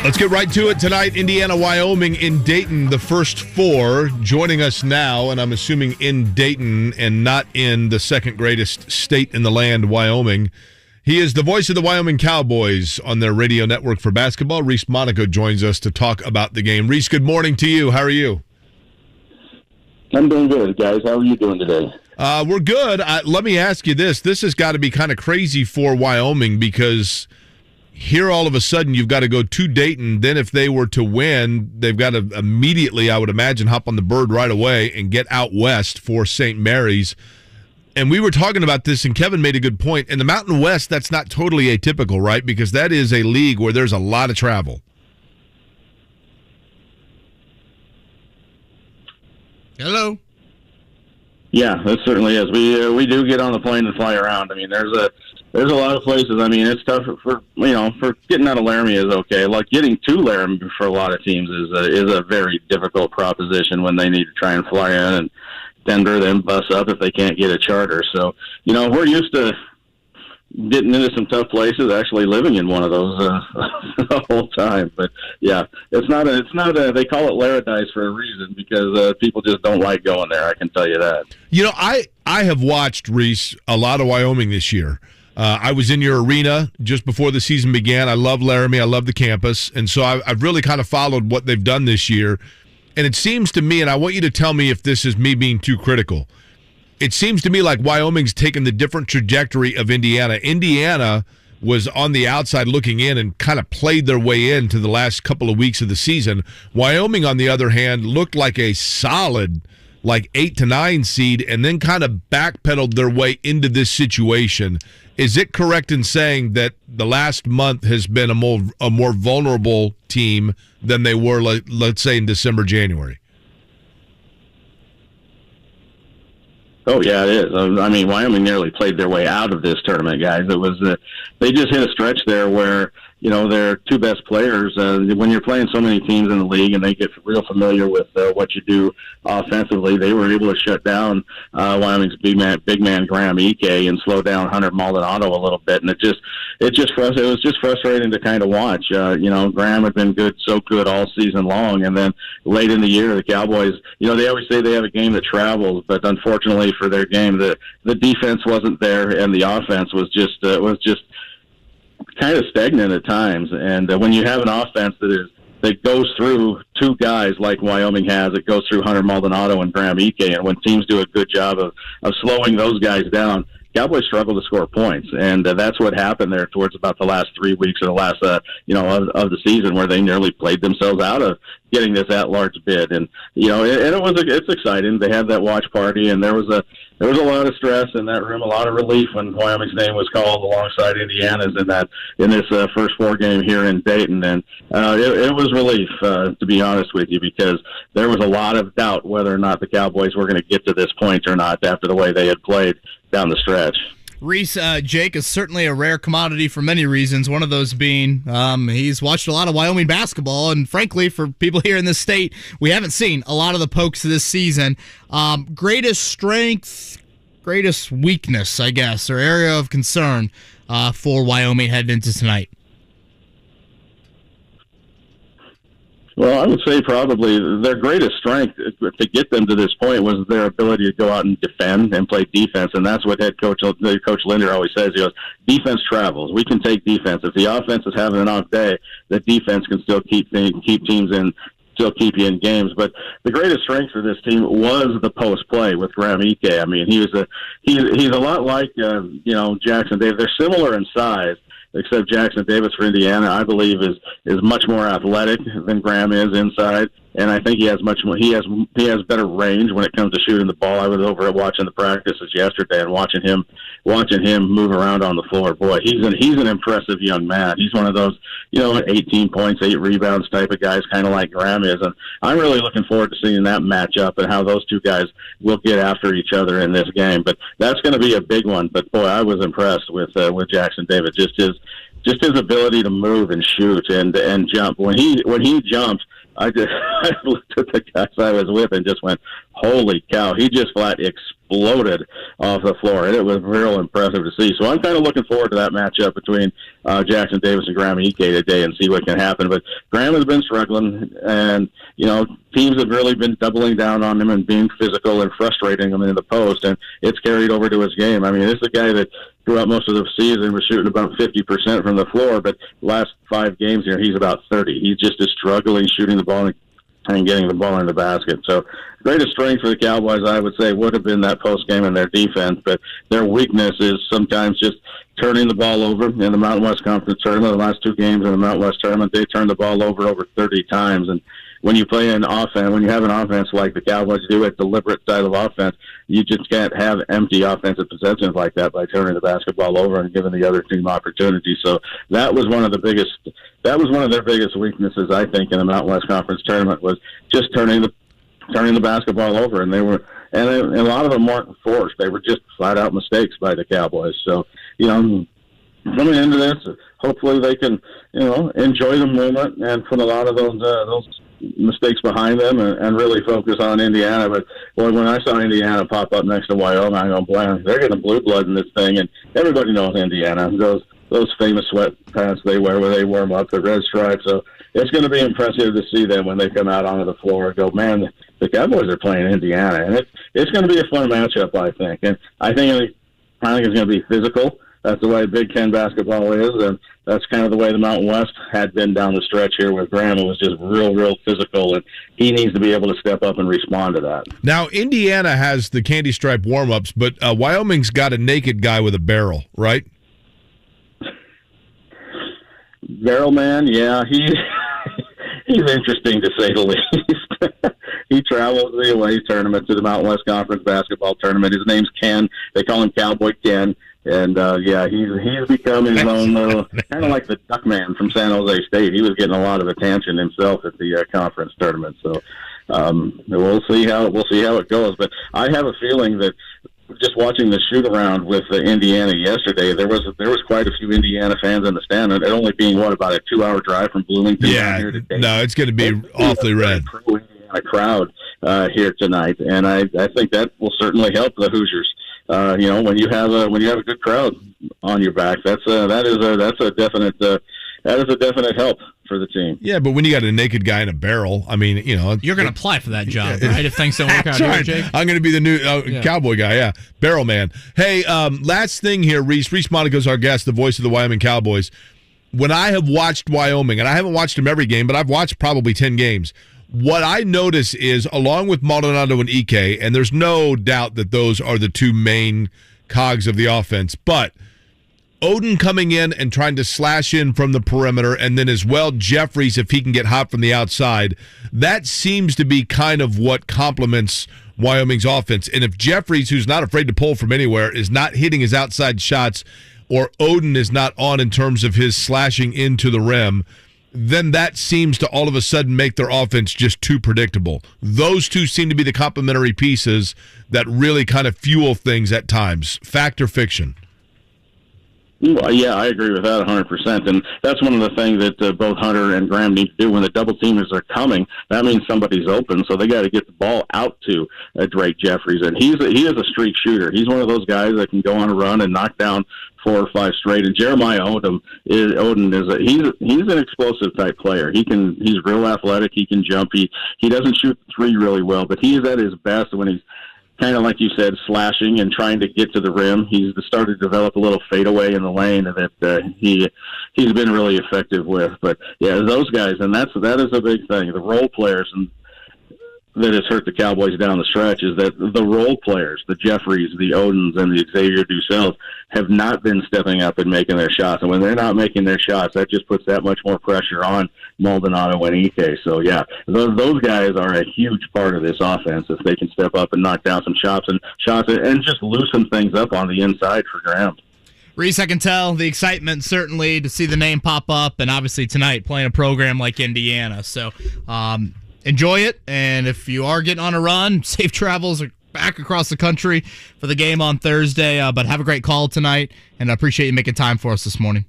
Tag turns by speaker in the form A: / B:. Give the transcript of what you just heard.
A: Let's get right to it tonight. Indiana, Wyoming in Dayton, the first four. Joining us now, and I'm assuming in Dayton and not in the second greatest state in the land, Wyoming. He is the voice of the Wyoming Cowboys on their radio network for basketball. Reece Monaco joins us to talk about the game. Reece, good morning to you. How are you?
B: I'm doing good, guys. How are you doing today?
A: We're good. Let me ask you this. This has got to be kind of crazy for Wyoming because here all of a sudden you've got to go to Dayton. Then if they were to win, they've got to immediately, I would imagine, hop on the bird right away and get out west for St. Mary's. And we were talking about this, and Kevin made a good point. In the Mountain West, that's not totally atypical, right? Because that is a league where there's a lot of travel.
C: Hello.
B: Yeah, it certainly is. We do get on the plane and fly around. I mean, there's a lot of places. I mean, it's tough for getting out of Laramie is okay. Like getting to Laramie for a lot of teams is a very difficult proposition when they need to try and fly in and Denver, then bus up if they can't get a charter. So, we're used to getting into some tough places, actually living in one of those the whole time. But yeah, it's not they call it Laradise for a reason because people just don't like going there. I can tell you that.
A: I have watched, Reece, a lot of Wyoming this year. I was in your arena just before the season began. I love Laramie. I love the campus. And so I've really kind of followed what they've done this year. And it seems to me, and I want you to tell me if this is me being too critical, it seems to me like Wyoming's taken the different trajectory of Indiana. Indiana was on the outside looking in and kind of played their way into the last couple of weeks of the season. Wyoming, on the other hand, looked like a solid 8 to 9 seed and then kind of backpedaled their way into this situation. Is it correct in saying that the last month has been a more vulnerable team than they were, let's say, in December, January?
B: Oh, yeah, it is. I mean, Wyoming nearly played their way out of this tournament, guys. It was they just hit a stretch there where, their two best players, when you're playing so many teams in the league and they get real familiar with what you do offensively, they were able to shut down Wyoming's big man Graham Ike and slow down Hunter Maldonado a little bit. And it was just frustrating to kind of watch. Graham had been so good all season long. And then late in the year, the Cowboys, they always say they have a game that travels, but unfortunately for their game, the defense wasn't there and the offense was just kind of stagnant at times. And when you have an offense that goes through two guys like Wyoming has, it goes through Hunter Maldonado and Graham Ike, and when teams do a good job of slowing those guys down, Cowboys struggle to score points, and that's what happened there towards about the last 3 weeks of the last, of the season, where they nearly played themselves out of getting this at-large bid. And it's exciting. They had that watch party, and there was a lot of stress in that room, a lot of relief when Wyoming's name was called alongside Indiana's in this first four game here in Dayton, and it was relief, to be honest with you, because there was a lot of doubt whether or not the Cowboys were going to get to this point or not after the way they had played down the stretch.
C: Reece, Jake is certainly a rare commodity for many reasons. One of those being he's watched a lot of Wyoming basketball, and frankly, for people here in this state, we haven't seen a lot of the Pokes this season. Greatest strength, greatest weakness, I guess, or area of concern for Wyoming heading into tonight?
B: Well, I would say probably their greatest strength to get them to this point was their ability to go out and defend and play defense, and that's what head coach Linder always says. He goes, defense travels. We can take defense. If the offense is having an off day, the defense can still keep teams in, still keep you in games. But the greatest strength for this team was the post play with Graham Ike. I mean, he's a lot like Jackson Davis. They're similar in size, except Jackson Davis for Indiana, I believe, is much more athletic than Graham is inside, and I think he has much more. He has better range when it comes to shooting the ball. I was over watching the practices yesterday and watching him move around on the floor. Boy, he's an impressive young man. He's one of those 18 points, 8 rebounds type of guys, kind of like Graham is, and I'm really looking forward to seeing that matchup and how those two guys will get after each other in this game. But that's going to be a big one. But boy, I was impressed with Jackson Davis. Just his ability to move and shoot and jump. When he jumped, I looked at the guys I was with and just went, holy cow, he just flat exploded exploded off the floor, and it was real impressive to see. So I'm kind of looking forward to that matchup between Jackson Davis and Graham Ike today and see what can happen. But Graham has been struggling, and, teams have really been doubling down on him and being physical and frustrating him in the post, and it's carried over to his game. I mean, this is a guy that throughout most of the season was shooting about 50% from the floor, but last 5 games here, he's about 30. He just is struggling shooting the ball and getting the ball in the basket. So greatest strength for the Cowboys, I would say, would have been that post game and their defense, but their weakness is sometimes just turning the ball over. In the Mountain West Conference tournament, the last 2 games in the Mountain West tournament, they turned the ball over 30 times. And when you play an offense, when you have an offense like the Cowboys do, a deliberate style of offense, you just can't have empty offensive possessions like that by turning the basketball over and giving the other team opportunities. So that was one of their biggest weaknesses, I think, in the Mountain West Conference tournament, was just turning the basketball over, and a lot of them weren't forced. They were just flat out mistakes by the Cowboys. So, coming into this, hopefully they can, enjoy the moment and put a lot of those mistakes behind them and really focus on Indiana. But boy, when I saw Indiana pop up next to Wyoming, I go, boy, they're getting blue blood in this thing, and everybody knows Indiana. Those famous sweatpants they wear where they warm up, the red stripes. So it's going to be impressive to see them when they come out onto the floor and go, man, the Cowboys are playing Indiana, and it's going to be a fun matchup, I think. And I think it's going to be physical. That's the way Big Ten basketball is, and that's kind of the way the Mountain West had been down the stretch here with Graham. It was just real physical, and he needs to be able to step up and respond to that.
A: Now, Indiana has the candy stripe warm-ups, but Wyoming's got a naked guy with a barrel, right?
B: Barrel man, yeah, he's interesting to say the least. He travels to the away tournament, to the Mountain West Conference basketball tournament. His name's Ken. They call him Cowboy Ken. And, he's become his own little, kind of like the duck man from San Jose State. He was getting a lot of attention himself at the conference tournament. So we'll see how it goes. But I have a feeling that just watching the shoot around with Indiana yesterday, there was quite a few Indiana fans in the stand, and it only being about a 2-hour drive from Bloomington down here today.
A: No, it's going to be awfully red.
B: Pro-Indiana crowd here tonight, and I think that will certainly help the Hoosiers. When you have a good crowd on your back, that is a definite help for the team.
A: Yeah, but when you got a naked guy in a barrel, I mean,
C: you're going to apply for that job, right? If things don't work out here, Jake.
A: I'm going to be the new Cowboy guy, yeah, barrel man. Hey, last thing here, Reece Monaco's our guest, the voice of the Wyoming Cowboys. When I have watched Wyoming, and I haven't watched them every game, but I've watched probably 10 games. What I notice is, along with Maldonado and Ike, and there's no doubt that those are the 2 main cogs of the offense, but Oden coming in and trying to slash in from the perimeter, and then as well Jeffries, if he can get hot from the outside, that seems to be kind of what complements Wyoming's offense. And if Jeffries, who's not afraid to pull from anywhere, is not hitting his outside shots, or Oden is not on in terms of his slashing into the rim, then that seems to all of a sudden make their offense just too predictable. Those 2 seem to be the complementary pieces that really kind of fuel things at times. Fact or fiction?
B: Well, yeah, I agree with that 100%. And that's one of the things that both Hunter and Graham need to do when the double teamers are coming. That means somebody's open, so they got to get the ball out to Drake Jeffries. And he is a streak shooter. He's one of those guys that can go on a run and knock down 4 or 5 straight. And Jeremiah Odom is an explosive type player. He's real athletic. He can jump. He doesn't shoot 3 really well, but he is at his best when he's kind of, like you said, slashing and trying to get to the rim. He's started to develop a little fadeaway in the lane that he's been really effective with. But yeah, those guys, and that is a big thing. The role players and that has hurt the Cowboys down the stretch is that the role players, the Jeffries, the Odens, and the Xavier Ducells, have not been stepping up and making their shots. And when they're not making their shots, that just puts that much more pressure on Maldonado and Ike. So, yeah, those guys are a huge part of this offense if they can step up and knock down some shots and just loosen things up on the inside for Graham.
C: Reece, I can tell the excitement, certainly, to see the name pop up, and obviously tonight playing a program like Indiana. So, enjoy it, and if you are getting on a run, safe travels back across the country for the game on Thursday. But have a great call tonight, and I appreciate you making time for us this morning.